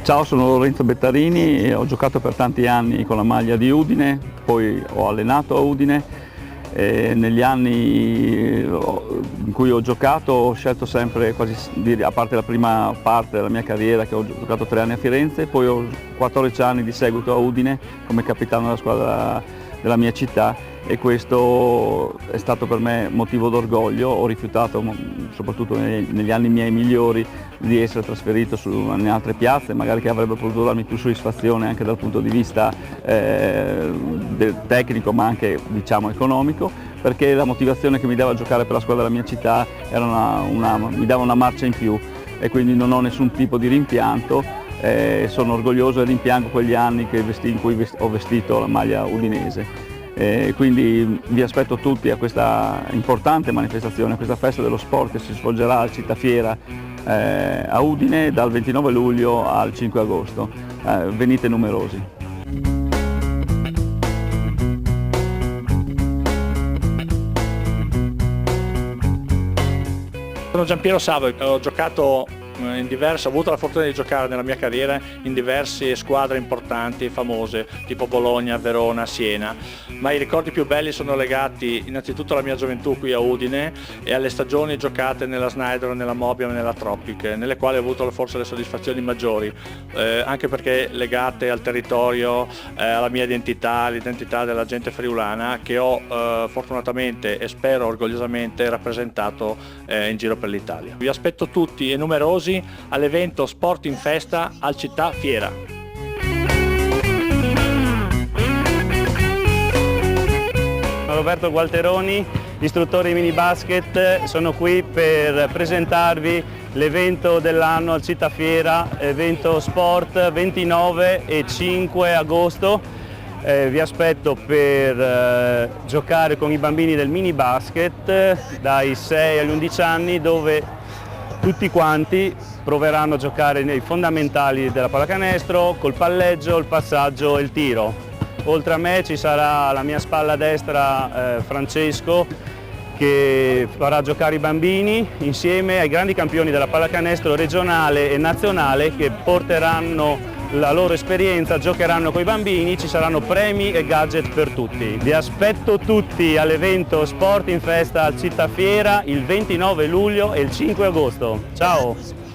Ciao, sono Lorenzo Bettarini e ho giocato per tanti anni con la maglia di Udine, poi ho allenato a Udine e negli anni in cui ho giocato ho scelto sempre, a parte la prima parte della mia carriera che ho giocato 3 anni a Firenze, poi ho 14 anni di seguito a Udine come capitano della squadra della mia città e questo è stato per me motivo d'orgoglio. Ho rifiutato, soprattutto negli anni miei migliori, di essere trasferito in altre piazze, magari che avrebbero potuto darmi più soddisfazione anche dal punto di vista tecnico ma anche diciamo economico, perché la motivazione che mi dava a giocare per la squadra della mia città era mi dava una marcia in più e quindi non ho nessun tipo di rimpianto. Sono orgoglioso e rimpiango quegli anni in cui ho vestito la maglia udinese. Quindi vi aspetto tutti a questa importante manifestazione, a questa festa dello sport che si svolgerà al Città Fiera a Udine dal 29 luglio al 5 agosto. Venite numerosi. Sono Giampiero Savo, ho giocato ho avuto la fortuna di giocare nella mia carriera in diverse squadre importanti, famose, tipo Bologna, Verona, Siena, ma i ricordi più belli sono legati innanzitutto alla mia gioventù qui a Udine e alle stagioni giocate nella Snyder, nella Mobiam e nella Tropic, nelle quali ho avuto forse le soddisfazioni maggiori, anche perché legate al territorio, alla mia identità, all'identità della gente friulana che ho fortunatamente e spero orgogliosamente rappresentato in giro per l'Italia. Vi aspetto tutti e numerosi all'evento Sport in Festa al Città Fiera. Sono Roberto Gualteroni, istruttore di mini basket, sono qui per presentarvi l'evento dell'anno al Città Fiera, evento sport 29 e 5 agosto. Vi aspetto per giocare con i bambini del mini basket dai 6 agli 11 anni, dove tutti quanti proveranno a giocare nei fondamentali della pallacanestro col palleggio, il passaggio e il tiro. Oltre a me ci sarà alla mia spalla destra Francesco, che farà giocare i bambini insieme ai grandi campioni della pallacanestro regionale e nazionale che porteranno la loro esperienza, giocheranno con i bambini, ci saranno premi e gadget per tutti. Vi aspetto tutti all'evento Sport in Festa al Città Fiera il 29 luglio e il 5 agosto. Ciao!